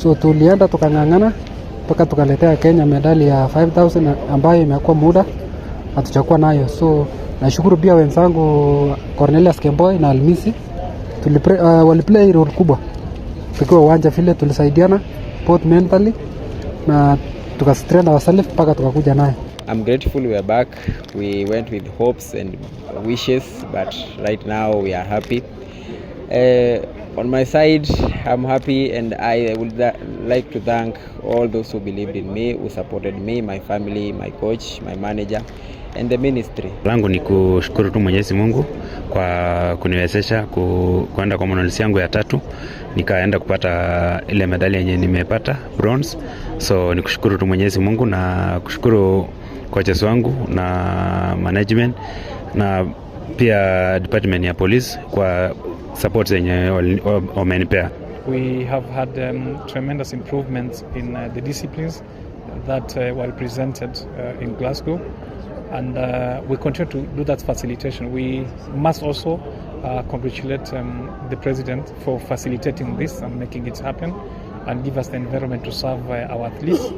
So tulienda tukang'ang'ana mpaka tukaletea Kenya medali ya 5000 ambayo imekuwa muda hatujakuwa nayo. So nashukuru pia wenzangu Cornelius Kemboi na Almisi waliplay role kubwa tukiwa uwanja vile, tulisaidiana both mentally na tukastrengthen ourselves mpaka tukakuja nayo. I'm grateful we are back. We went with hopes and wishes, but right now we are happy. On my side, I'm happy, and I would like to thank all those who believed in me, who supported me, my family, my coach, my manager and the ministry. Langu ni kushukuru tu Mwenyezi Mungu kwa kuniwezesha kwenda kwa maandalizi yangu ya 3, nikaenda kupata ile medali yenye nimepata bronze. So ni kushukuru tu Mwenyezi Mungu na kushukuru coaches wangu na management na pia department ya police kwa support zenye wamenipea. We have had tremendous improvements in the disciplines that were presented in Glasgow, and we continue to do that facilitation. We must also congratulate the President for facilitating this and making it happen and give us the environment to serve our athletes.